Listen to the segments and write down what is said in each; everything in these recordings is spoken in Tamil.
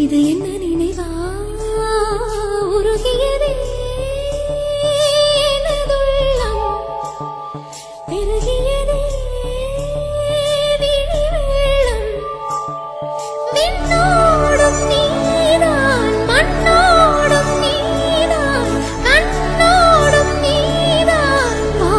இது என்ன நினைவா உருகியதே எனதுள்ளம் பெருகியதே விழிவெள்ளம் விண்ணோடும் நீதான் மண்ணோடும் நீதான் கண்ணோடும் நீதான் வா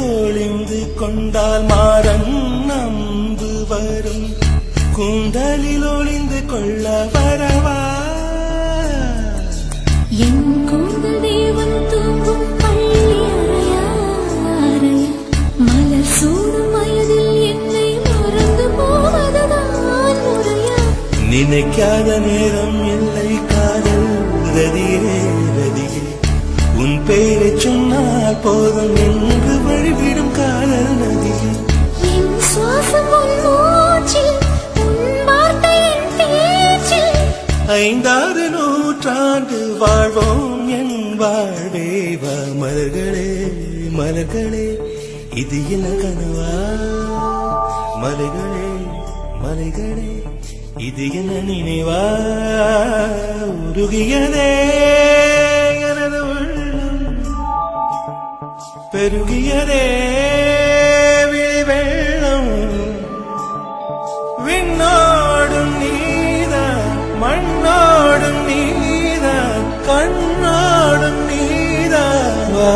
ஒளிந்து கொண்டால் மாறன் நம்பு வரும் கூந்தலில் ஒளிந்து கொள்ள வரவா என் கூந்தல் தேவன் தூங்கும் பள்ளி அறையா அறையா மலர் சூடும் வயதில் என்னை மறந்து போவதுதான் முறையா நினைக்காத நேரம் இல்லை காதல் ரதியே ரதியே உன் பெயரை சொன்னால் போதும் என்று வழிவிடும் காதல் நதியே என் சுவாசம் உன் மூச்சில் உன் வார்த்தை என் பேச்சில் 5 நூற்றாண்டு வாழ்வோம் என் வாழ்வே வா மலர்களே மலர்களே இது என்ன கனவா மலைகளே மலைகளே இது என்ன நினைவா உருகியதே எனது உள்ளம் பெருகியதே விழிவெள்ளம் விண்ணோடும் நீதான் மண்ணோடும் நீதான் கண்ணோடும் நீதான் வா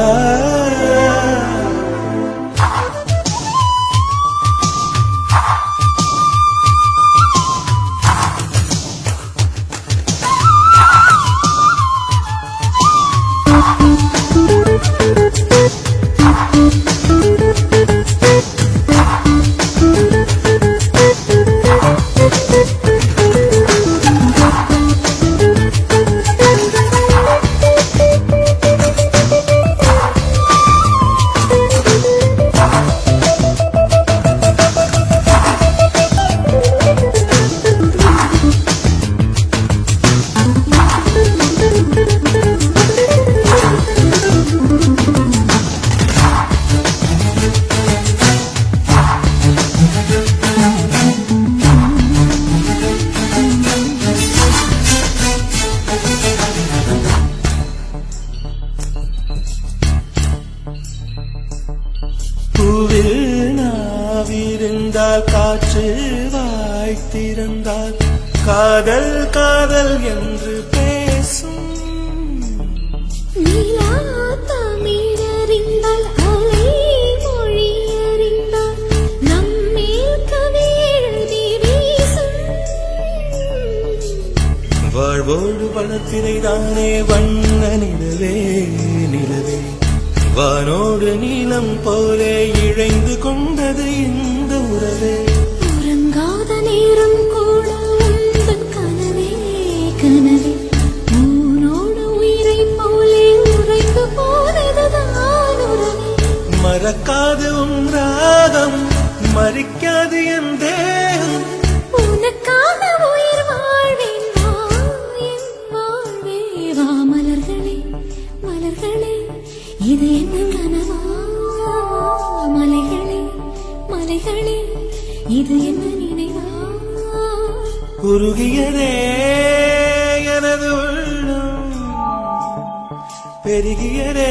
பூவில் நாவிருந்தால் காற்று வாய்த்திருந்தால் காதல் காதல் என்று பேசும் நீலா தமிழறிந்தால் அலை மொழியறிந்தால் நம்மேல் கவி எழுதி வீசும் வாழ்வோடு வளர்த்திரைதானே வண்ண நிலவே நிலவே வானோடு நீளம் போலே இழைந்து கொண்டது இந்த உறவே உறங்காத நேரம் கூட உந்தன் கனவே கனவே உன்னோடு உயிரை போலே உறைந்து போனதுதான் உறவே மறக்காது உன் ராகம் மறிக்காது என் தேகம் உனக்காக உயிர் வாழ்வேன் வா என் வாழ்வே வா மலர்களே மலர்களே இது என்ன கனவா மலைகளே மலைகளே இது என்ன நினைவா உருகியதே எனது உள்ளம் பெருகியதே